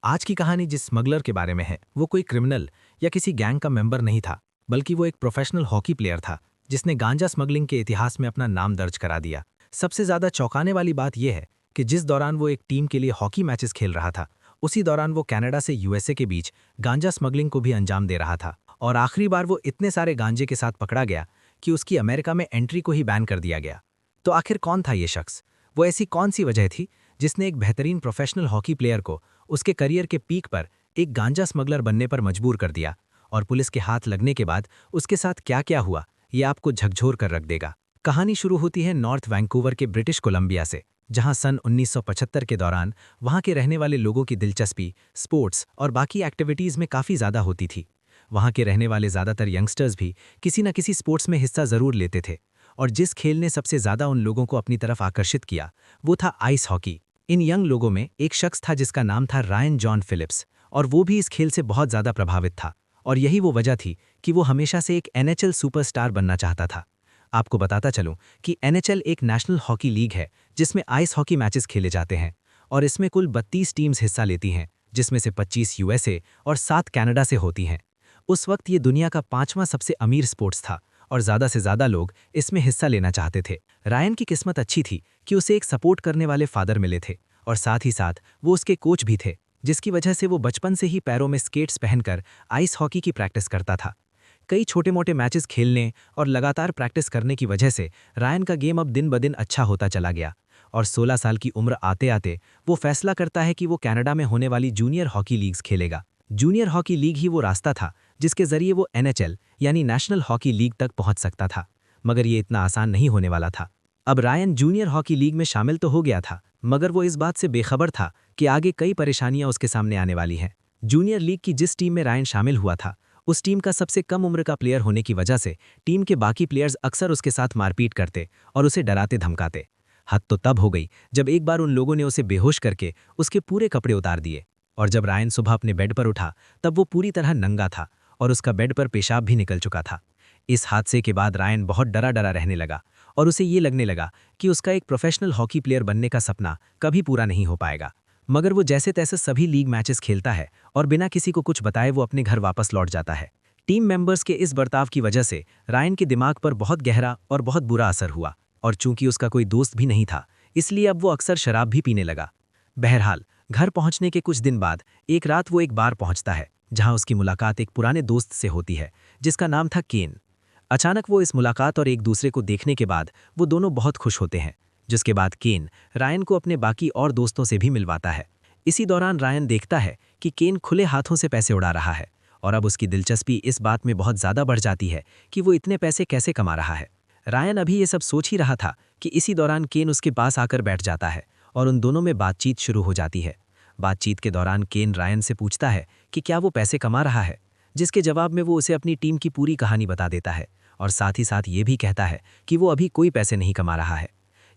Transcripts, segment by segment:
आज की कहानी जिस स्मगलर के बारे में है वो कोई क्रिमिनल या किसी गैंग का मेंबर नहीं था, बल्कि वो एक प्रोफेशनल हॉकी प्लेयर था जिसने गांजा स्मगलिंग के इतिहास में अपना नाम दर्ज करा दिया। सबसे ज्यादा चौंकाने वाली बात यह है कि जिस दौरान वो एक टीम के लिए हॉकी मैचेस खेल रहा था, उसी दौरान वो कनाडा से यूएसए के बीच गांजा स्मगलिंग को भी अंजाम दे रहा था। और आखिरी बार वो इतने सारे गांजे के साथ पकड़ा गया कि उसकी अमेरिका में एंट्री को ही बैन कर दिया गया। तो आखिर कौन था ये शख्स? वो ऐसी कौन सी वजह थी जिसने एक बेहतरीन प्रोफेशनल हॉकी प्लेयर को उसके करियर के पीक पर एक गांजा स्मगलर बनने पर मजबूर कर दिया? और पुलिस के हाथ लगने के बाद उसके साथ क्या क्या हुआ, ये आपको झकझोर कर रख देगा। कहानी शुरू होती है नॉर्थ वैंकूवर के ब्रिटिश कोलंबिया से, जहां सन 1975 के दौरान वहां के रहने वाले लोगों की दिलचस्पी स्पोर्ट्स और बाकी एक्टिविटीज में काफ़ी ज़्यादा होती थी। वहां के रहने वाले ज़्यादातर यंगस्टर्स भी किसी न किसी स्पोर्ट्स में हिस्सा ज़रूर लेते थे, और जिस खेल ने सबसे ज़्यादा उन लोगों को अपनी तरफ आकर्षित किया वो था आइस हॉकी। इन यंग लोगों में एक शख्स था जिसका नाम था रायन जॉन फिलिप्स, और वो भी इस खेल से बहुत ज़्यादा प्रभावित था। और यही वो वजह थी कि वो हमेशा से एक एनएचएल सुपरस्टार बनना चाहता था। आपको बताता चलूं कि एनएचएल एक नेशनल हॉकी लीग है जिसमें आइस हॉकी मैचेस खेले जाते हैं, और इसमें कुल 32 टीम्स हिस्सा लेती हैं, जिसमें से 25 यूएसए और 7 कनाडा से होती हैं। उस वक्त ये दुनिया का 5वां सबसे अमीर स्पोर्ट्स था, और ज़्यादा से ज़्यादा लोग इसमें हिस्सा लेना चाहते थे। रायन की किस्मत अच्छी थी कि उसे एक सपोर्ट करने वाले फादर मिले थे, और साथ ही साथ वो उसके कोच भी थे, जिसकी वजह से वो बचपन से ही पैरों में स्केट्स पहनकर आइस हॉकी की प्रैक्टिस करता था। कई छोटे मोटे मैचेस खेलने और लगातार प्रैक्टिस करने की वजह से रायन का गेम अब दिन ब दिन अच्छा होता चला गया, और 16 साल की उम्र आते आते वो फैसला करता है कि वो कनाडा में होने वाली जूनियर हॉकी लीग्स खेलेगा। जूनियर हॉकी लीग ही वो रास्ता था जिसके जरिए वो एनएचएल यानी नेशनल हॉकी लीग तक पहुंच सकता था। मगर ये इतना आसान नहीं होने वाला था। अब रायन जूनियर हॉकी लीग में शामिल तो हो गया था, मगर वो इस बात से बेखबर था कि आगे कई परेशानियां उसके सामने आने वाली हैं। जूनियर लीग की जिस टीम में रायन शामिल हुआ था, उस टीम का सबसे कम उम्र का प्लेयर होने की वजह से टीम के बाकी प्लेयर्स अक्सर उसके साथ मारपीट करते और उसे डराते धमकाते। हद तो तब हो गई जब एक बार उन लोगों ने उसे बेहोश करके उसके पूरे कपड़े उतार दिए, और जब रायन सुबह अपने बेड पर उठा तब वो पूरी तरह नंगा था और उसका बेड पर पेशाब भी निकल चुका था। इस हादसे के बाद रायन बहुत डरा डरा रहने लगा, और उसे ये लगने लगा कि उसका एक प्रोफेशनल हॉकी प्लेयर बनने का सपना कभी पूरा नहीं हो पाएगा। मगर वो जैसे तैसे सभी लीग मैचेस खेलता है और बिना किसी को कुछ बताए वो अपने घर वापस लौट जाता है। टीम मेंबर्स के इस बर्ताव की वजह से रायन के दिमाग पर बहुत गहरा और बहुत बुरा असर हुआ, और चूंकि उसका कोई दोस्त भी नहीं था, इसलिए अब वो अक्सर शराब भी पीने लगा। बहरहाल, घर पहुंचने के कुछ दिन बाद एक रात वो एक बार पहुंचता है जहां उसकी मुलाकात एक पुराने दोस्त से होती है जिसका नाम था केन। अचानक वो इस मुलाकात और एक दूसरे को देखने के बाद वो दोनों बहुत खुश होते हैं, जिसके बाद केन रायन को अपने बाकी और दोस्तों से भी मिलवाता है। इसी दौरान रायन देखता है कि केन खुले हाथों से पैसे उड़ा रहा है, और अब उसकी दिलचस्पी इस बात में बहुत ज़्यादा बढ़ जाती है कि वो इतने पैसे कैसे कमा रहा है। रायन अभी ये सब सोच ही रहा था कि इसी दौरान केन उसके पास आकर बैठ जाता है और उन दोनों में बातचीत शुरू हो जाती है। बातचीत के दौरान केन रायन से पूछता है कि क्या वो पैसे कमा रहा है, जिसके जवाब में वो उसे अपनी टीम की पूरी कहानी बता देता है, और साथ ही साथ ये भी कहता है कि वो अभी कोई पैसे नहीं कमा रहा है।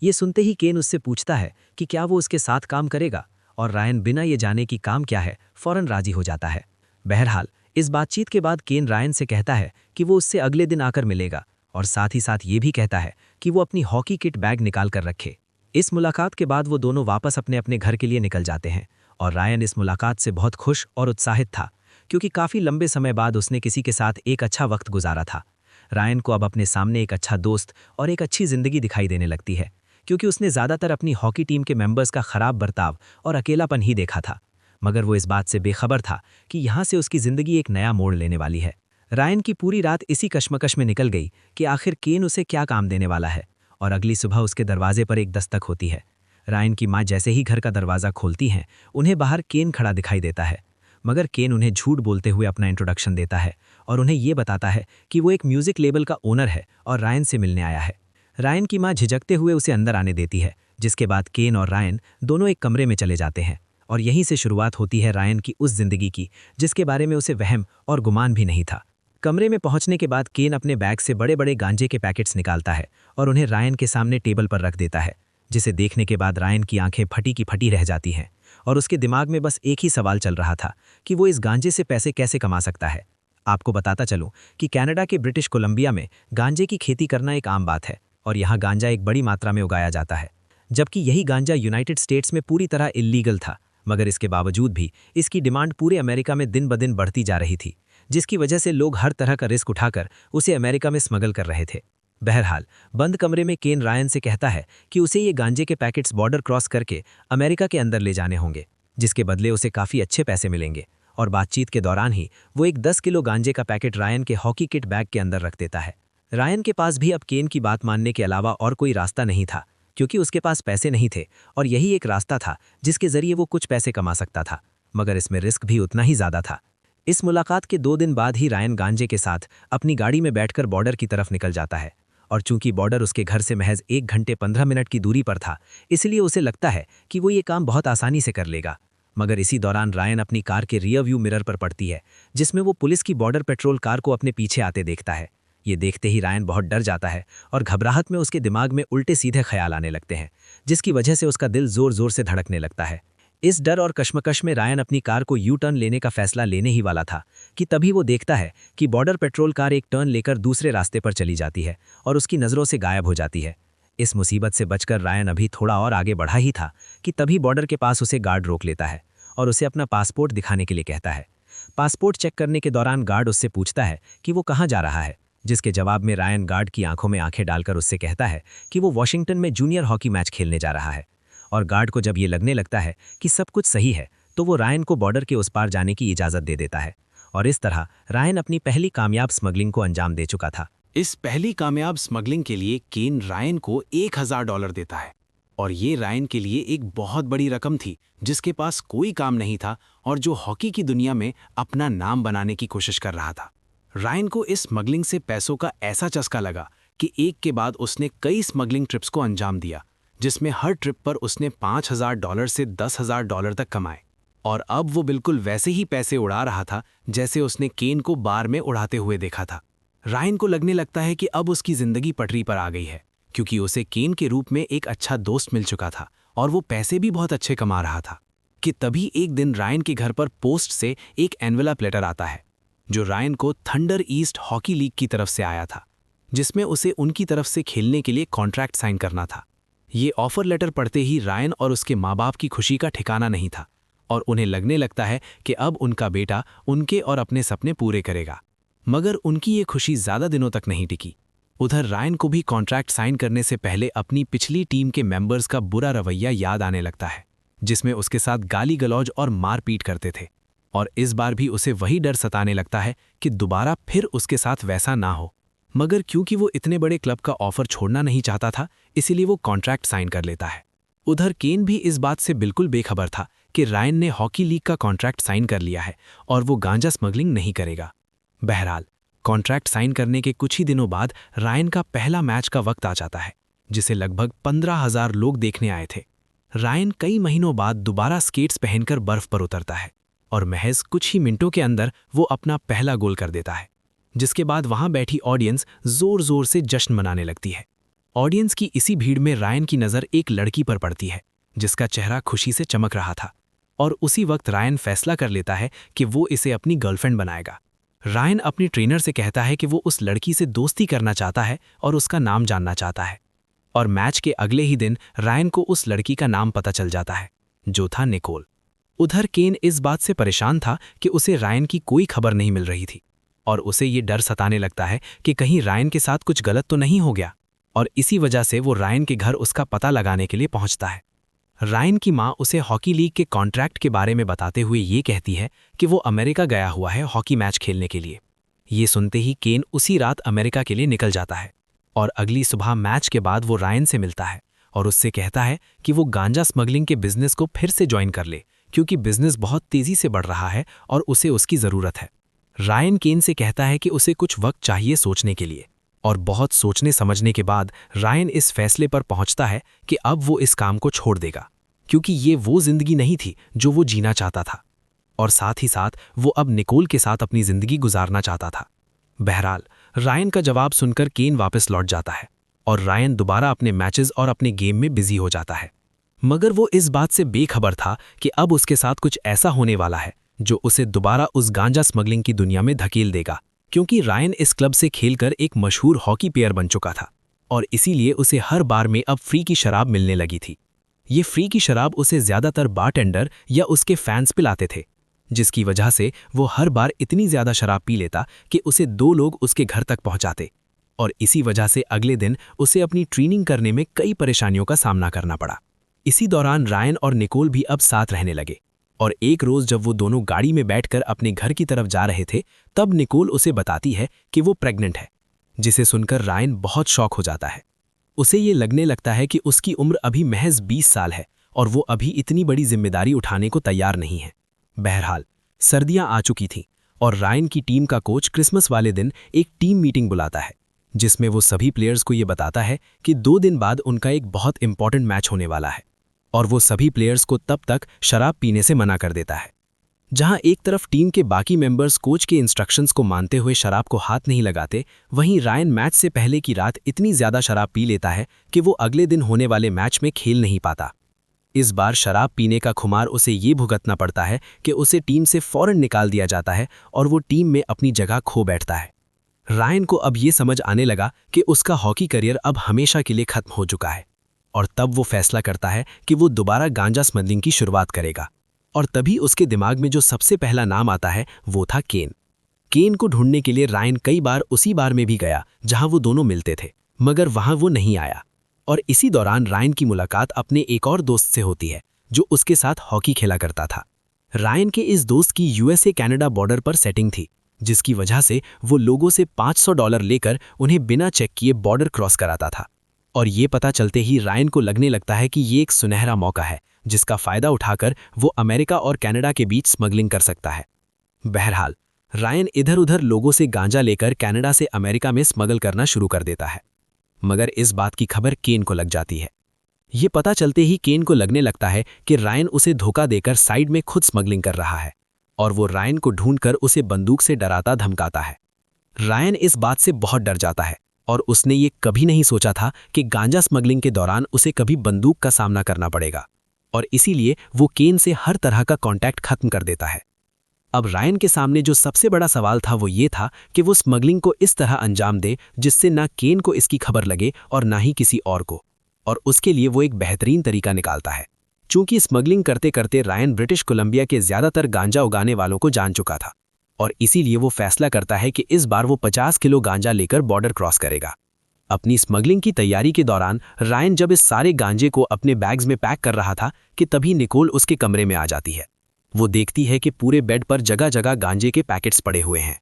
ये सुनते ही केन उससे पूछता है कि क्या वो उसके साथ काम करेगा, और रायन बिना ये जाने कि काम क्या है फौरन राजी हो जाता है। बहरहाल, इस बातचीत के बाद केन रायन से कहता है कि वो उससे अगले दिन आकर मिलेगा, और साथ ही साथ ये भी कहता है कि वो अपनी हॉकी किट बैग निकाल कर रखे। इस मुलाकात के बाद वो दोनों वापस अपने अपने घर के लिए निकल जाते हैं, और रायन इस मुलाकात से बहुत खुश और उत्साहित था, क्योंकि काफ़ी लंबे समय बाद उसने किसी के साथ एक अच्छा वक्त गुजारा था। रायन को अब अपने सामने एक अच्छा दोस्त और एक अच्छी ज़िंदगी दिखाई देने लगती है, क्योंकि उसने ज़्यादातर अपनी हॉकी टीम के मेंबर्स का खराब बर्ताव और अकेलापन ही देखा था। मगर वो इस बात से बेखबर था कि यहाँ से उसकी ज़िंदगी एक नया मोड़ लेने वाली है। रायन की पूरी रात इसी कश्मकश में निकल गई कि आखिर केन उसे क्या काम देने वाला है, और अगली सुबह उसके दरवाजे पर एक दस्तक होती है। रायन की माँ जैसे ही घर का दरवाज़ा खोलती हैं, उन्हें बाहर केन खड़ा दिखाई देता है। मगर केन उन्हें झूठ बोलते हुए अपना इंट्रोडक्शन देता है और उन्हें ये बताता है कि वो एक म्यूज़िक लेबल का ओनर है और रायन से मिलने आया है। रायन की माँ झिझकते हुए उसे अंदर आने देती है, जिसके बाद केन और रायन दोनों एक कमरे में चले जाते हैं, और यहीं से शुरुआत होती है रायन की उस जिंदगी की जिसके बारे में उसे वहम और गुमान भी नहीं था। कमरे में पहुंचने के बाद केन अपने बैग से बड़े बड़े गांजे के पैकेट्स निकालता है और उन्हें रायन के सामने टेबल पर रख देता है, जिसे देखने के बाद रायन की आंखें फटी की फटी रह जाती हैं, और उसके दिमाग में बस एक ही सवाल चल रहा था कि वो इस गांजे से पैसे कैसे कमा सकता है। आपको बताता चलूं कि कनाडा के ब्रिटिश कोलंबिया में गांजे की खेती करना एक आम बात है, और यहाँ गांजा एक बड़ी मात्रा में उगाया जाता है, जबकि यही गांजा यूनाइटेड स्टेट्स में पूरी तरह इल्लीगल था। मगर इसके बावजूद भी इसकी डिमांड पूरे अमेरिका में दिन ब दिन बढ़ती जा रही थी, जिसकी वजह से लोग हर तरह का रिस्क उठाकर उसे अमेरिका में स्मगल कर रहे थे। बहरहाल, बंद कमरे में केन रायन से कहता है कि उसे ये गांजे के पैकेट्स बॉर्डर क्रॉस करके अमेरिका के अंदर ले जाने होंगे, जिसके बदले उसे काफ़ी अच्छे पैसे मिलेंगे। और बातचीत के दौरान ही वो एक 10 किलो गांजे का पैकेट रायन के हॉकी किट बैग के अंदर रख देता है। रायन के पास भी अब केन की बात मानने के अलावा और कोई रास्ता नहीं था, क्योंकि उसके पास पैसे नहीं थे और यही एक रास्ता था जिसके जरिए वो कुछ पैसे कमा सकता था, मगर इसमें रिस्क भी उतना ही ज़्यादा था। इस मुलाकात के 2 दिन बाद ही रायन गांजे के साथ अपनी गाड़ी में बैठकर बॉर्डर की तरफ निकल जाता है। और चूंकि बॉर्डर उसके घर से महज 1 घंटे 15 मिनट की दूरी पर था, इसलिए उसे लगता है कि वो ये काम बहुत आसानी से कर लेगा। मगर इसी दौरान रायन अपनी कार के रियर व्यू मिरर पर पड़ती है, जिसमें वो पुलिस की बॉर्डर पेट्रोल कार को अपने पीछे आते देखता है। ये देखते ही रायन बहुत डर जाता है और घबराहट में उसके दिमाग में उल्टे सीधे ख्याल आने लगते हैं, जिसकी वजह से उसका दिल जोर जोर से धड़कने लगता है। इस डर और कश्मकश में रायन अपनी कार को यू टर्न लेने का फैसला लेने ही वाला था कि तभी वो देखता है कि बॉर्डर पेट्रोल कार एक टर्न लेकर दूसरे रास्ते पर चली जाती है और उसकी नज़रों से गायब हो जाती है। इस मुसीबत से बचकर रायन अभी थोड़ा और आगे बढ़ा ही था कि तभी बॉर्डर के पास उसे गार्ड रोक लेता है और उसे अपना पासपोर्ट दिखाने के लिए कहता है। पासपोर्ट चेक करने के दौरान गार्ड उससे पूछता है कि वो कहाँ जा रहा है, जिसके जवाब में रायन गार्ड की आंखों में आंखें डालकर उससे कहता है कि वो वॉशिंगटन में जूनियर हॉकी मैच खेलने जा रहा है। और गार्ड को जब ये लगने लगता है कि सब कुछ सही है, तो वो रायन को बॉर्डर के उस पार जाने की इजाज़त दे देता है। और इस तरह रायन अपनी पहली कामयाब स्मगलिंग को अंजाम दे चुका था। इस पहली कामयाब स्मगलिंग के लिए केन रायन को $1000 देता है, और ये रायन के लिए एक बहुत बड़ी रकम थी, जिसके पास कोई काम नहीं था और जो हॉकी की दुनिया में अपना नाम बनाने की कोशिश कर रहा था। रायन को इस स्मगलिंग से पैसों का ऐसा चस्का लगा कि एक के बाद उसने कई स्मगलिंग ट्रिप्स को अंजाम दिया, जिसमें हर ट्रिप पर उसने $5000 से $10,000 तक कमाए। और अब वो बिल्कुल वैसे ही पैसे उड़ा रहा था जैसे उसने केन को बार में उड़ाते हुए देखा था। रायन को लगने लगता है कि अब उसकी जिंदगी पटरी पर आ गई है, क्योंकि उसे केन के रूप में एक अच्छा दोस्त मिल चुका था और वो पैसे भी बहुत अच्छे कमा रहा था। कि तभी एक दिन रायन के घर पर पोस्ट से एक एनवेलप लेटर आता है, जो रायन को थंडर ईस्ट हॉकी लीग की तरफ से आया था, जिसमें उसे उनकी तरफ से खेलने के लिए कॉन्ट्रैक्ट साइन करना था। ये ऑफर लेटर पढ़ते ही रायन और उसके माँ बाप की खुशी का ठिकाना नहीं था और उन्हें लगने लगता है कि अब उनका बेटा उनके और अपने सपने पूरे करेगा। मगर उनकी ये खुशी ज़्यादा दिनों तक नहीं टिकी। उधर रायन को भी कॉन्ट्रैक्ट साइन करने से पहले अपनी पिछली टीम के मेंबर्स का बुरा रवैया याद आने लगता है, जिसमें उसके साथ गाली गलौज और मारपीट करते थे। और इस बार भी उसे वही डर सताने लगता है कि दोबारा फिर उसके साथ वैसा ना हो। मगर क्योंकि वो इतने बड़े क्लब का ऑफर छोड़ना नहीं चाहता था, इसीलिए वो कॉन्ट्रैक्ट साइन कर लेता है। उधर केन भी इस बात से बिल्कुल बेखबर था कि रायन ने हॉकी लीग का कॉन्ट्रैक्ट साइन कर लिया है और वो गांजा स्मगलिंग नहीं करेगा। बहरहाल, कॉन्ट्रैक्ट साइन करने के कुछ ही दिनों बाद रायन का पहला मैच का वक्त आ जाता है, जिसे लगभग 15,000 लोग देखने आए थे। रायन कई महीनों बाद दोबारा स्केट्स पहनकर बर्फ पर उतरता है और महज कुछ ही मिनटों के अंदर वो अपना पहला गोल कर देता है, जिसके बाद वहां बैठी ऑडियंस जोर जोर से जश्न मनाने लगती है। ऑडियंस की इसी भीड़ में रायन की नज़र एक लड़की पर पड़ती है, जिसका चेहरा खुशी से चमक रहा था, और उसी वक्त रायन फैसला कर लेता है कि वो इसे अपनी गर्लफ्रेंड बनाएगा। रायन अपनी ट्रेनर से कहता है कि वो उस लड़की से दोस्ती करना चाहता है और उसका नाम जानना चाहता है। और मैच के अगले ही दिन रायन को उस लड़की का नाम पता चल जाता है, जो था निकोल। उधर केन इस बात से परेशान था कि उसे रायन की कोई खबर नहीं मिल रही थी और उसे ये डर सताने लगता है कि कहीं रायन के साथ कुछ गलत तो नहीं हो गया, और इसी वजह से वो रायन के घर उसका पता लगाने के लिए पहुंचता है। रायन की माँ उसे हॉकी लीग के कॉन्ट्रैक्ट के बारे में बताते हुए ये कहती है कि वो अमेरिका गया हुआ है हॉकी मैच खेलने के लिए। ये सुनते ही केन उसी रात अमेरिका के लिए निकल जाता है और अगली सुबह मैच के बाद वो रायन से मिलता है और उससे कहता है कि वो गांजा स्मगलिंग के बिजनेस को फिर से ज्वाइन कर ले, क्योंकि बिजनेस बहुत तेजी से बढ़ रहा है और उसे उसकी ज़रूरत है। रायन केन से कहता है कि उसे कुछ वक्त चाहिए सोचने के लिए, और बहुत सोचने समझने के बाद रायन इस फैसले पर पहुंचता है कि अब वो इस काम को छोड़ देगा, क्योंकि ये वो जिंदगी नहीं थी जो वो जीना चाहता था, और साथ ही साथ वो अब निकोल के साथ अपनी जिंदगी गुजारना चाहता था। बहरहाल, रायन का जवाब सुनकर केन वापस लौट जाता है और रायन दोबारा अपने मैचेस और अपने गेम में बिजी हो जाता है। मगर वो इस बात से बेखबर था कि अब उसके साथ कुछ ऐसा होने वाला है जो उसे दोबारा उस गांजा स्मगलिंग की दुनिया में धकेल देगा, क्योंकि रायन इस क्लब से खेलकर एक मशहूर हॉकी प्लेयर बन चुका था और इसीलिए उसे हर बार में अब फ्री की शराब मिलने लगी थी। ये फ्री की शराब उसे ज़्यादातर बारटेंडर या उसके फैंस पिलाते थे, जिसकी वजह से वो हर बार इतनी ज़्यादा शराब पी लेता कि उसे 2 लोग उसके घर तक पहुंचाते, और इसी वजह से अगले दिन उसे अपनी ट्रेनिंग करने में कई परेशानियों का सामना करना पड़ा। इसी दौरान रायन और निकोल भी अब साथ रहने लगे, और एक रोज़ जब वो दोनों गाड़ी में बैठकर अपने घर की तरफ जा रहे थे, तब निकोल उसे बताती है कि वो प्रेग्नेंट है, जिसे सुनकर रायन बहुत शॉक हो जाता है। उसे ये लगने लगता है कि उसकी उम्र अभी महज 20 साल है और वो अभी इतनी बड़ी जिम्मेदारी उठाने को तैयार नहीं है। बहरहाल, सर्दियां आ चुकी थीं और रायन की टीम का कोच क्रिसमस वाले दिन एक टीम मीटिंग बुलाता है, जिसमें वो सभी प्लेयर्स को ये बताता है कि 2 दिन बाद उनका एक बहुत इंपॉर्टेंट मैच होने वाला है, और वो सभी प्लेयर्स को तब तक शराब पीने से मना कर देता है। जहां एक तरफ टीम के बाकी मेंबर्स कोच के इंस्ट्रक्शंस को मानते हुए शराब को हाथ नहीं लगाते, वहीं रायन मैच से पहले की रात इतनी ज़्यादा शराब पी लेता है कि वो अगले दिन होने वाले मैच में खेल नहीं पाता। इस बार शराब पीने का खुमार उसे ये भुगतना पड़ता है कि उसे टीम से फौरन निकाल दिया जाता है और वो टीम में अपनी जगह खो बैठता है। रायन को अब ये समझ आने लगा कि उसका हॉकी करियर अब हमेशा के लिए खत्म हो चुका है, और तब वो फैसला करता है कि वो दोबारा गांजा स्मगलिंग की शुरुआत करेगा। और तभी उसके दिमाग में जो सबसे पहला नाम आता है वो था केन। केन को ढूंढने के लिए रायन कई बार उसी बार में भी गया जहां वो दोनों मिलते थे, मगर वहां वो नहीं आया। और इसी दौरान रायन की मुलाकात अपने एक और दोस्त से होती है जो उसके साथ हॉकी खेला करता था। रायन के इस दोस्त की यूएसए कनाडा बॉर्डर पर सेटिंग थी, जिसकी वजह से वो लोगों से $500 लेकर उन्हें बिना चेक किए बॉर्डर क्रॉस कराता था। और ये पता चलते ही रायन को लगने लगता है कि ये एक सुनहरा मौका है जिसका फायदा उठाकर वो अमेरिका और कनाडा के बीच स्मगलिंग कर सकता है। बहरहाल, रायन इधर उधर लोगों से गांजा लेकर कनाडा से अमेरिका में स्मगल करना शुरू कर देता है, मगर इस बात की खबर केन को लग जाती है। ये पता चलते ही केन को लगने लगता है कि रायन उसे धोखा देकर साइड में खुद स्मगलिंग कर रहा है, और वो रायन को ढूंढकर उसे बंदूक से डराता धमकाता है। रायन इस बात से बहुत डर जाता है, और उसने ये कभी नहीं सोचा था कि गांजा स्मगलिंग के दौरान उसे कभी बंदूक का सामना करना पड़ेगा, और इसीलिए वो केन से हर तरह का कांटेक्ट खत्म कर देता है। अब रायन के सामने जो सबसे बड़ा सवाल था वो ये था कि वो स्मगलिंग को इस तरह अंजाम दे जिससे ना केन को इसकी खबर लगे और ना ही किसी और को, और उसके लिए वो एक बेहतरीन तरीका निकालता है। चूंकि स्मगलिंग करते करते रायन ब्रिटिश कोलंबिया के ज़्यादातर गांजा उगाने वालों को जान चुका था, और इसीलिए वो फैसला करता है कि इस बार वो 50 किलो गांजा लेकर बॉर्डर क्रॉस करेगा। अपनी स्मगलिंग की तैयारी के दौरान रायन जब इस सारे गांजे को अपने बैग्स में पैक कर रहा था कि तभी निकोल उसके कमरे में आ जाती है। वो देखती है कि पूरे बेड पर जगह जगह गांजे के पैकेट्स पड़े हुए हैं,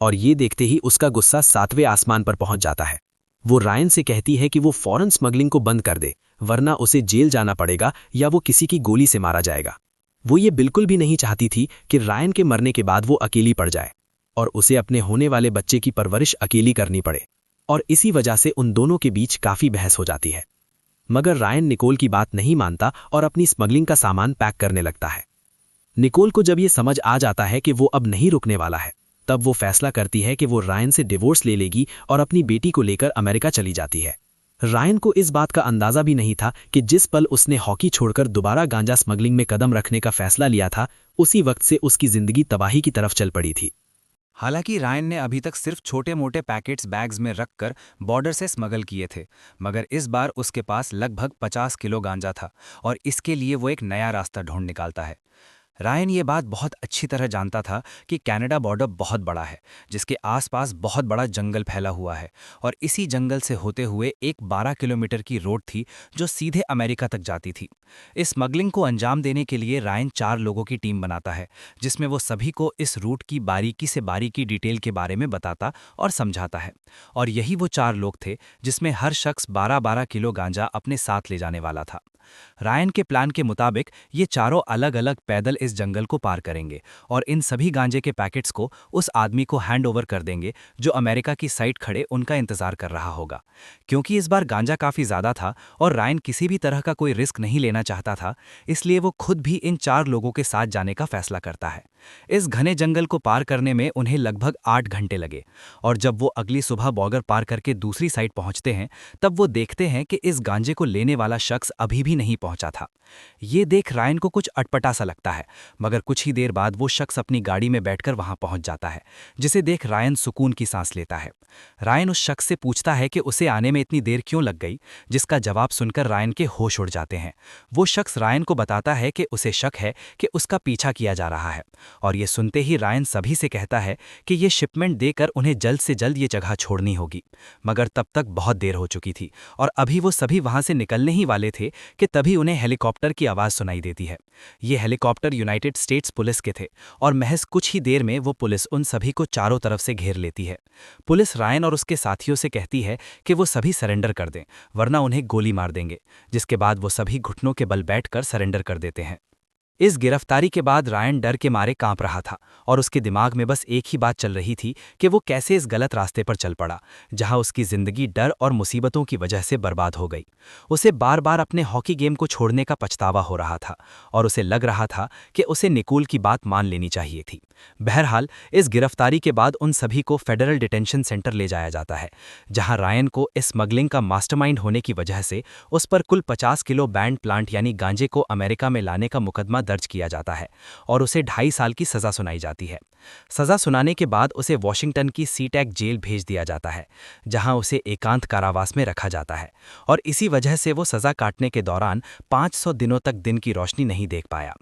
और ये देखते ही उसका गुस्सा 7वें आसमान पर पहुंच जाता है। वो रायन से कहती है कि वो फौरन स्मगलिंग को बंद कर दे, वरना उसे जेल जाना पड़ेगा या वो किसी की गोली से मारा जाएगा। वो ये बिल्कुल भी नहीं चाहती थी कि रायन के मरने के बाद वो अकेली पड़ जाए और उसे अपने होने वाले बच्चे की परवरिश अकेली करनी पड़े, और इसी वजह से उन दोनों के बीच काफ़ी बहस हो जाती है। मगर रायन निकोल की बात नहीं मानता और अपनी स्मगलिंग का सामान पैक करने लगता है। निकोल को जब ये समझ आ जाता है कि वो अब नहीं रुकने वाला है, तब वो फैसला करती है कि वो रायन से डिवोर्स ले लेगी और अपनी बेटी को लेकर अमेरिका चली जाती है। रायन को इस बात का अंदाज़ा भी नहीं था कि जिस पल उसने हॉकी छोड़कर दोबारा गांजा स्मगलिंग में कदम रखने का फैसला लिया था, उसी वक्त से उसकी ज़िंदगी तबाही की तरफ चल पड़ी थी। हालांकि रायन ने अभी तक सिर्फ छोटे मोटे पैकेट्स बैग्स में रखकर बॉर्डर से स्मगल किए थे, मगर इस बार उसके पास लगभग 50 किलो गांजा था, और इसके लिए वो एक नया रास्ता ढूंढ निकालता है। रायन ये बात बहुत अच्छी तरह जानता था कि कनाडा बॉर्डर बहुत बड़ा है, जिसके आसपास बहुत बड़ा जंगल फैला हुआ है, और इसी जंगल से होते हुए एक 12 किलोमीटर की रोड थी जो सीधे अमेरिका तक जाती थी। इस स्मगलिंग को अंजाम देने के लिए रायन 4 लोगों की टीम बनाता है, जिसमें वो सभी को इस रूट की बारीकी से बारीकी डिटेल के बारे में बताता और समझाता है। और यही वो 4 लोग थे जिसमें हर शख्स 12-12 किलो गांजा अपने साथ ले जाने वाला था। रायन के प्लान के मुताबिक ये चारों अलग अलग पैदल इस जंगल को पार करेंगे और इन सभी गांजे के पैकेट्स को उस आदमी को हैंड ओवर कर देंगे जो अमेरिका की साइड खड़े उनका इंतजार कर रहा होगा। क्योंकि इस बार गांजा काफ़ी ज़्यादा था और रायन किसी भी तरह का कोई रिस्क नहीं लेना चाहता था, इसलिए वो खुद भी इन 4 लोगों के साथ जाने का फैसला करता है। इस घने जंगल को पार करने में उन्हें लगभग 8 घंटे लगे, और जब वो अगली सुबह बॉर्डर पार करके दूसरी साइड पहुंचते हैं, तब वो देखते हैं कि इस गांजे को लेने वाला शख्स अभी भी नहीं पहुंचा था। ये देख रायन को कुछ अटपटा सा लगता है, मगर कुछ ही देर बाद वो शख्स अपनी गाड़ी में बैठकर वहां पहुंच जाता है, जिसे देख रायन सुकून की सांस लेता है। रायन उस शख्स से पूछता है कि उसे आने में इतनी देर क्यों लग गई, जिसका जवाब सुनकर रायन के होश उड़ जाते हैं। वो शख्स रायन को बताता है कि उसे शक है कि उसका पीछा किया जा रहा है, और ये सुनते ही रायन सभी से कहता है कि ये शिपमेंट देकर उन्हें जल्द से जल्द ये जगह छोड़नी होगी। मगर तब तक बहुत देर हो चुकी थी और अभी वो सभी वहां से निकलने ही वाले थे कि तभी उन्हें हेलीकॉप्टर की आवाज़ सुनाई देती है। ये हेलीकॉप्टर यूनाइटेड स्टेट्स पुलिस के थे और महज कुछ ही देर में वो पुलिस उन सभी को चारों तरफ से घेर लेती है। पुलिस रायन और उसके साथियों से कहती है कि वो सभी सरेंडर कर दें, वरना उन्हें गोली मार देंगे, जिसके बाद वो सभी घुटनों के बल बैठकर सरेंडर कर देते हैं। इस गिरफ्तारी के बाद रायन डर के मारे कांप रहा था और उसके दिमाग में बस एक ही बात चल रही थी कि वो कैसे इस गलत रास्ते पर चल पड़ा, जहां उसकी जिंदगी डर और मुसीबतों की वजह से बर्बाद हो गई। उसे बार बार अपने हॉकी गेम को छोड़ने का पछतावा हो रहा था और उसे लग रहा था कि उसे निकोल की बात मान लेनी चाहिए थी। बहरहाल, इस गिरफ्तारी के बाद उन सभी को फेडरल डिटेंशन सेंटर ले जाया जाता है, जहां रायन को स्मगलिंग का मास्टरमाइंड होने की वजह से उस पर कुल 50 किलो बैंड प्लांट यानी गांजे को अमेरिका में लाने का मुकदमा दर्ज किया जाता है और उसे 2.5 साल की सजा सुनाई जाती है। सजा सुनाने के बाद उसे वॉशिंगटन की सीटैक जेल भेज दिया जाता है, जहां उसे एकांत कारावास में रखा जाता है और इसी वजह से वो सजा काटने के दौरान 500 दिनों तक दिन की रोशनी नहीं देख पाया।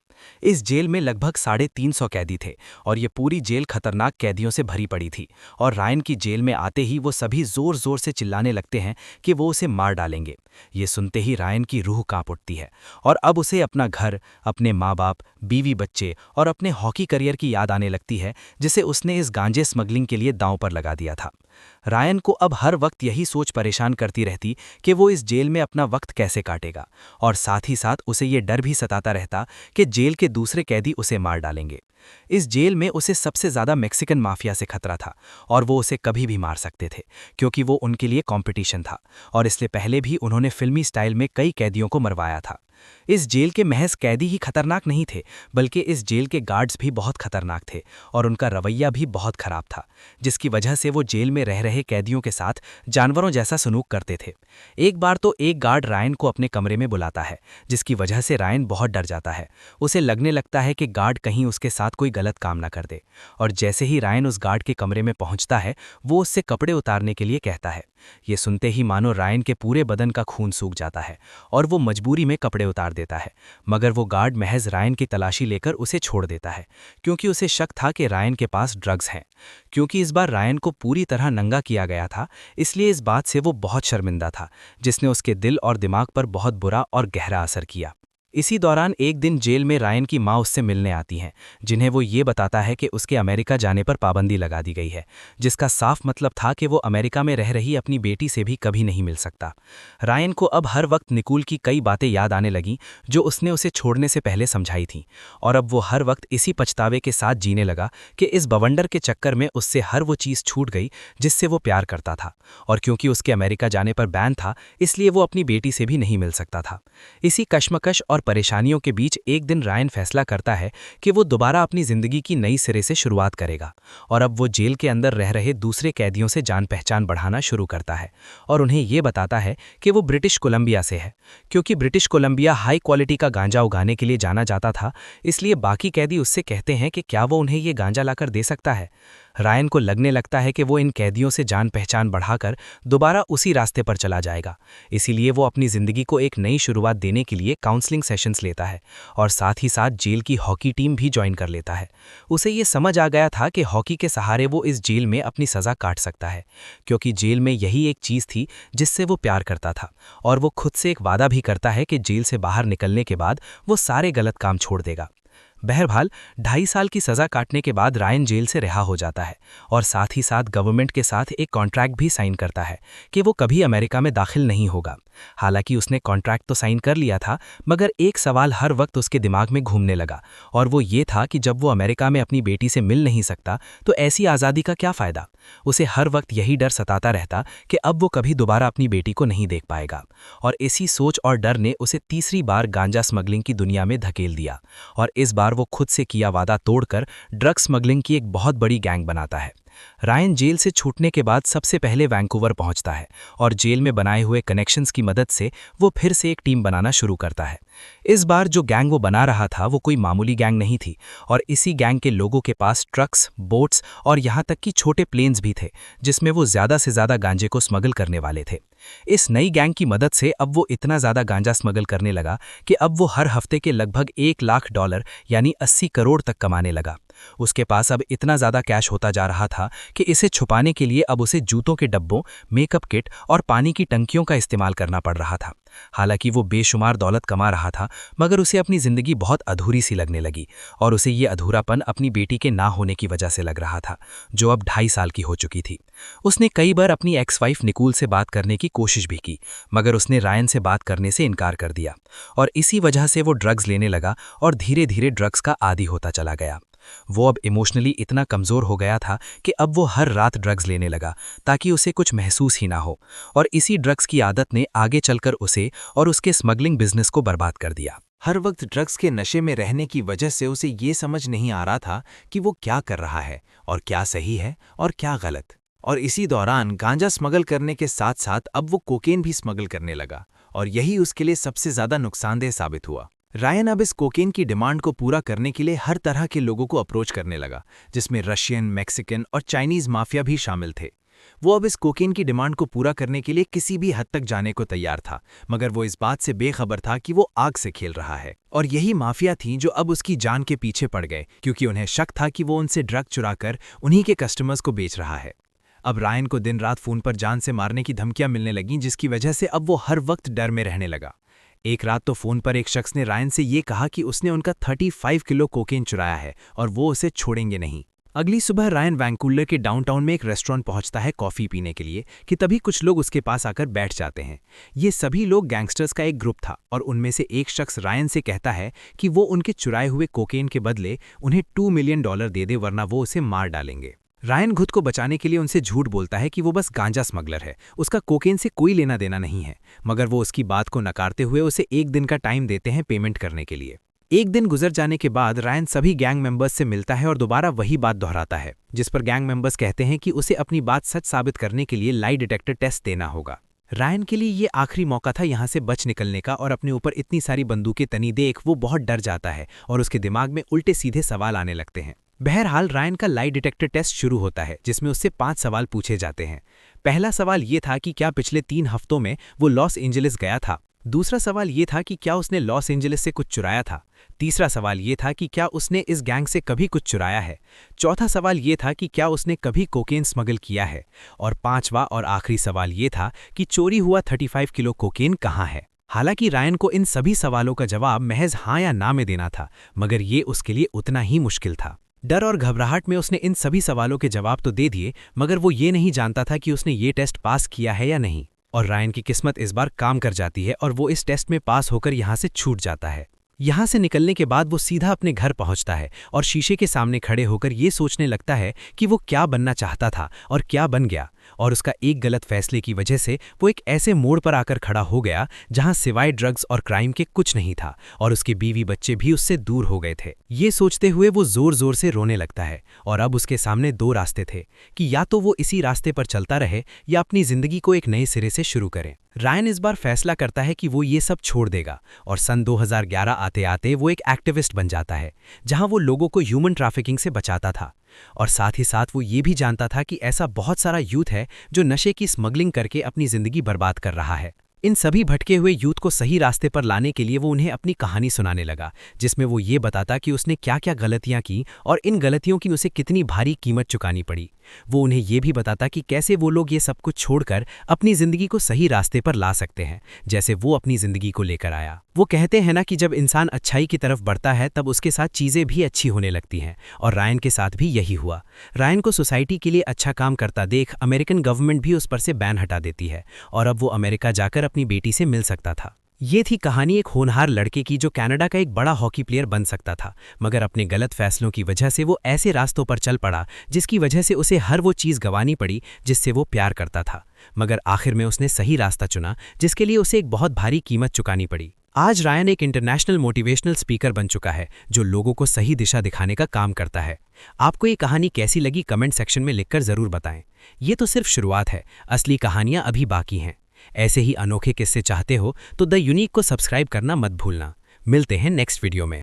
इस जेल में लगभग 350 कैदी थे और ये पूरी जेल खतरनाक कैदियों से भरी पड़ी थी और रायन की जेल में आते ही वो सभी जोर जोर से चिल्लाने लगते हैं कि वो उसे मार डालेंगे। ये सुनते ही रायन की रूह कांप उठती है और अब उसे अपना घर, अपने माँ बाप, बीवी बच्चे और अपने हॉकी करियर की याद आने लगती है, जिसे उसने इस गांजे स्मगलिंग के लिए दांव पर लगा दिया था। रायन को अब हर वक्त यही सोच परेशान करती रहती कि वो इस जेल में अपना वक्त कैसे काटेगा, और साथ ही साथ उसे ये डर भी सताता रहता कि जेल के दूसरे कैदी उसे मार डालेंगे। इस जेल में उसे सबसे ज्यादा मैक्सिकन माफिया से खतरा था और वो उसे कभी भी मार सकते थे, क्योंकि वो उनके लिए कंपटीशन था और इसलिए पहले भी उन्होंने फिल्मी स्टाइल में कई कैदियों को मरवाया था। इस जेल के महज कैदी ही खतरनाक नहीं थे, बल्कि इस जेल के गार्ड्स भी बहुत खतरनाक थे और उनका रवैया भी बहुत खराब था, जिसकी वजह से वो जेल में रह रहे कैदियों के साथ जानवरों जैसा सलूक करते थे। एक बार तो एक गार्ड रायन को अपने कमरे में बुलाता है, जिसकी वजह से रायन बहुत डर जाता है। उसे लगने लगता है कि गार्ड कहीं उसके साथ कोई गलत काम ना कर दे, और जैसे ही रायन उस गार्ड के कमरे में पहुंचता है, वो उससे कपड़े उतारने के लिए कहता है। ये सुनते ही मानो रायन के पूरे बदन का खून सूख जाता है और वो मजबूरी में कपड़े उतार देता है, मगर वो गार्ड महज रायन की तलाशी लेकर उसे छोड़ देता है, क्योंकि उसे शक था कि रायन के पास ड्रग्स हैं। क्योंकि इस बार रायन को पूरी तरह नंगा किया गया था, इसलिए इस बात से वो बहुत शर्मिंदा था, जिसने उसके दिल और दिमाग पर बहुत बुरा और गहरा असर किया। इसी दौरान एक दिन जेल में रायन की माँ उससे मिलने आती हैं, जिन्हें वो ये बताता है कि उसके अमेरिका जाने पर पाबंदी लगा दी गई है, जिसका साफ मतलब था कि वो अमेरिका में रह रही अपनी बेटी से भी कभी नहीं मिल सकता। रायन को अब हर वक्त निकोल की कई बातें याद आने लगीं जो उसने उसे छोड़ने से पहले समझाई थीं, और अब वो हर वक्त इसी पछतावे के साथ जीने लगा कि इस बवंडर के चक्कर में उससे हर वो चीज़ छूट गई जिससे वो प्यार करता था, और क्योंकि उसके अमेरिका जाने पर बैन था, इसलिए वो अपनी बेटी से भी नहीं मिल सकता था। इसी कश्मकश और परेशानियों के बीच एक दिन रायन फैसला करता है कि वो दोबारा अपनी जिंदगी की नई सिरे से शुरुआत करेगा, और अब वो जेल के अंदर रह रहे दूसरे कैदियों से जान पहचान बढ़ाना शुरू करता है और उन्हें ये बताता है कि वो ब्रिटिश कोलंबिया से है। क्योंकि ब्रिटिश कोलंबिया हाई क्वालिटी का गांजा उगाने के लिए जाना जाता था, इसलिए बाकी कैदी उससे कहते हैं कि क्या वो उन्हें ये गांजा लाकर दे सकता है। रायन को लगने लगता है कि वो इन कैदियों से जान पहचान बढ़ाकर दोबारा उसी रास्ते पर चला जाएगा, इसीलिए वो अपनी ज़िंदगी को एक नई शुरुआत देने के लिए काउंसलिंग सेशंस लेता है और साथ ही साथ जेल की हॉकी टीम भी ज्वाइन कर लेता है। उसे ये समझ आ गया था कि हॉकी के सहारे वो इस जेल में अपनी सज़ा काट सकता है, क्योंकि जेल में यही एक चीज़ थी जिससे वो प्यार करता था, और वो खुद से एक वादा भी करता है कि जेल से बाहर निकलने के बाद वो सारे गलत काम छोड़ देगा। बहरहाल 2.5 साल की सज़ा काटने के बाद रायन जेल से रिहा हो जाता है और साथ ही साथ गवर्नमेंट के साथ एक कॉन्ट्रैक्ट भी साइन करता है कि वो कभी अमेरिका में दाखिल नहीं होगा। हालांकि उसने कॉन्ट्रैक्ट तो साइन कर लिया था, मगर एक सवाल हर वक्त उसके दिमाग में घूमने लगा, और वो ये था कि जब वो अमेरिका में अपनी बेटी से मिल नहीं सकता तो ऐसी आज़ादी का क्या फ़ायदा। उसे हर वक्त यही डर सताता रहता कि अब वो कभी दोबारा अपनी बेटी को नहीं देख पाएगा, और इसी सोच और डर ने उसे तीसरी बार गांजा स्मगलिंग की दुनिया में धकेल दिया, और इस बार बार वो खुद से किया वादा तोड़कर ड्रग स्मगलिंग की एक बहुत बड़ी गैंग बनाता है। रायन जेल से छूटने के बाद सबसे पहले वैंकूवर पहुंचता है और जेल में बनाए हुए कनेक्शंस की मदद से वो फिर से एक टीम बनाना शुरू करता है। इस बार जो गैंग वो बना रहा था वो कोई मामूली गैंग नहीं थी और इसी गैंग के लोगों के पास ट्रक्स, बोट्स और यहाँ तक कि छोटे प्लेन्स भी थे जिसमें वो ज़्यादा से ज़्यादा गांजे को स्मगल करने वाले थे। इस नई गैंग की मदद से अब वो इतना ज़्यादा गांजा स्मगल करने लगा कि अब वो हर हफ्ते के लगभग $1 लाख यानी 80 करोड़ तक कमाने लगा। उसके पास अब इतना ज़्यादा कैश होता जा रहा था कि इसे छुपाने के लिए अब उसे जूतों के डब्बों, मेकअप किट और पानी की टंकियों का इस्तेमाल करना पड़ रहा था। हालांकि वो बेशुमार दौलत कमा रहा था, मगर उसे अपनी ज़िंदगी बहुत अधूरी सी लगने लगी और उसे ये अधूरापन अपनी बेटी के ना होने की वजह से लग रहा था, जो अब 2.5 साल की हो चुकी थी। उसने कई बार अपनी एक्स वाइफ निकूल से बात करने की कोशिश भी की, मगर उसने रायन से बात करने से इनकार कर दिया और इसी वजह से वो ड्रग्स लेने लगा और धीरे धीरे ड्रग्स का आदी होता चला गया। वो अब इमोशनली इतना कमज़ोर हो गया था कि अब वो हर रात ड्रग्स लेने लगा ताकि उसे कुछ महसूस ही ना हो, और इसी ड्रग्स की आदत ने आगे चलकर उसे और उसके स्मगलिंग बिजनेस को बर्बाद कर दिया। हर वक्त ड्रग्स के नशे में रहने की वजह से उसे ये समझ नहीं आ रहा था कि वो क्या कर रहा है और क्या सही है और क्या गलत। और इसी दौरान गांजा स्मगल करने के साथ साथ अब वो कोकेन भी स्मगल करने लगा और यही उसके लिए सबसे ज़्यादा नुकसानदेह साबित हुआ। रायन अब इस कोकेन की डिमांड को पूरा करने के लिए हर तरह के लोगों को अप्रोच करने लगा, जिसमें रशियन, मैक्सिकन और चाइनीज़ माफिया भी शामिल थे। वो अब इस कोकेन की डिमांड को पूरा करने के लिए किसी भी हद तक जाने को तैयार था, मगर वो इस बात से बेखबर था कि वो आग से खेल रहा है। और यही माफिया थी जो अब उसकी जान के पीछे पड़ गए, क्योंकि उन्हें शक था कि वो उनसे ड्रग चुराकर उन्हीं के कस्टमर्स को बेच रहा है। अब रायन को दिन रात फ़ोन पर जान से मारने की धमकियां मिलने लगीं, जिसकी वजह से अब वो हर वक्त डर में रहने लगा। एक रात तो फ़ोन पर एक शख्स ने रायन से ये कहा कि उसने उनका 35 किलो कोकेन चुराया है और वो उसे छोड़ेंगे नहीं। अगली सुबह रायन वैंकूवर के डाउनटाउन में एक रेस्टोरेंट पहुंचता है कॉफ़ी पीने के लिए कि तभी कुछ लोग उसके पास आकर बैठ जाते हैं। ये सभी लोग गैंगस्टर्स का एक ग्रुप था और उनमें से एक शख्स रायन से कहता है कि वो उनके चुराए हुए कोकेन के बदले उन्हें $2 मिलियन दे दे, वरना वो उसे मार डालेंगे। रायन खुद को बचाने के लिए उनसे झूठ बोलता है कि वो बस गांजा स्मगलर है, उसका कोकेन से कोई लेना देना नहीं है, मगर वो उसकी बात को नकारते हुए उसे 1 दिन का टाइम देते हैं पेमेंट करने के लिए। 1 दिन गुजर जाने के बाद रायन सभी गैंग मेंबर्स से मिलता है और दोबारा वही बात दोहराता है, जिस पर गैंग मेंबर्स कहते हैं कि उसे अपनी बात सच साबित करने के लिए लाई डिटेक्टर टेस्ट देना होगा। रायन के लिए ये आखिरी मौका था यहाँ से बच निकलने का, और अपने ऊपर इतनी सारी बंदूकें तनी देख वो बहुत डर जाता है और उसके दिमाग में उल्टे सीधे सवाल आने लगते हैं। बहरहाल रायन का लाई डिटेक्टर टेस्ट शुरू होता है, जिसमें उससे 5 सवाल पूछे जाते हैं। पहला सवाल ये था कि क्या पिछले 3 हफ्तों में वो लॉस एंजलिस गया था। दूसरा सवाल ये था कि क्या उसने लॉस एंजलिस से कुछ चुराया था। तीसरा सवाल ये था कि क्या उसने इस गैंग से कभी कुछ चुराया है। चौथा सवाल ये था कि क्या उसने कभी कोकेन स्मगल किया है। और 5वां और आखिरी सवाल ये था कि चोरी हुआ 35 किलो कोकेन कहाँ है। हालांकि रायन को इन सभी सवालों का जवाब महज हाँ या ना में देना था, मगर ये उसके लिए उतना ही मुश्किल था। डर और घबराहट में उसने इन सभी सवालों के जवाब तो दे दिए, मगर वो ये नहीं जानता था कि उसने ये टेस्ट पास किया है या नहीं। और रायन की किस्मत इस बार काम कर जाती है और वो इस टेस्ट में पास होकर यहाँ से छूट जाता है। यहाँ से निकलने के बाद वो सीधा अपने घर पहुँचता है और शीशे के सामने खड़े होकर ये सोचने लगता है कि वो क्या बनना चाहता था और क्या बन गया, और उसका एक गलत फैसले की वजह से वो एक ऐसे मोड़ पर आकर खड़ा हो गया जहां सिवाय ड्रग्स और क्राइम के कुछ नहीं था, और उसके बीवी बच्चे भी उससे दूर हो गए थे। ये सोचते हुए वो जोर जोर से रोने लगता है, और अब उसके सामने 2 रास्ते थे कि या तो वो इसी रास्ते पर चलता रहे या अपनी जिंदगी को एक नए सिरे से शुरू करे। रायन इस बार फैसला करता है कि वो ये सब छोड़ देगा, और सन 2011 आते आते वो एक एक्टिविस्ट बन जाता है, जहां वो लोगों को ह्यूमन ट्रैफिकिंग से बचाता था। और साथ ही साथ वो ये भी जानता था कि ऐसा बहुत सारा यूथ है जो नशे की स्मगलिंग करके अपनी जिंदगी बर्बाद कर रहा है। इन सभी भटके हुए यूथ को सही रास्ते पर लाने के लिए वो उन्हें अपनी कहानी सुनाने लगा, जिसमें वो ये बताता कि उसने क्या क्या गलतियां की और इन गलतियों की उसे कितनी भारी कीमत चुकानी पड़ी। वो उन्हें ये भी बताता कि कैसे वो लोग ये सब कुछ छोड़कर अपनी जिंदगी को सही रास्ते पर ला सकते हैं, जैसे वो अपनी जिंदगी को लेकर आया। वो कहते हैं ना कि जब इंसान अच्छाई की तरफ बढ़ता है तब उसके साथ चीज़ें भी अच्छी होने लगती हैं, और रायन के साथ भी यही हुआ। रायन को सोसाइटी के लिए अच्छा काम करता देख अमेरिकन गवर्नमेंट भी उस पर से बैन हटा देती है, और अब वो अमेरिका जाकर अपनी बेटी से मिल सकता था। ये थी कहानी एक होनहार लड़के की जो कनाडा का एक बड़ा हॉकी प्लेयर बन सकता था, मगर अपने गलत फैसलों की वजह से वो ऐसे रास्तों पर चल पड़ा जिसकी वजह से उसे हर वो चीज़ गंवानी पड़ी जिससे वो प्यार करता था। मगर आखिर में उसने सही रास्ता चुना, जिसके लिए उसे एक बहुत भारी कीमत चुकानी पड़ी। आज रायन एक इंटरनेशनल मोटिवेशनल स्पीकर बन चुका है जो लोगों को सही दिशा दिखाने का काम करता है। आपको ये कहानी कैसी लगी कमेंट सेक्शन में लिखकर ज़रूर बताएं। ये तो सिर्फ शुरुआत है, असली कहानियाँ अभी बाकी हैं। ऐसे ही अनोखे किस्से चाहते हो तो द यूनिक को सब्सक्राइब करना मत भूलना। मिलते हैं नेक्स्ट वीडियो में।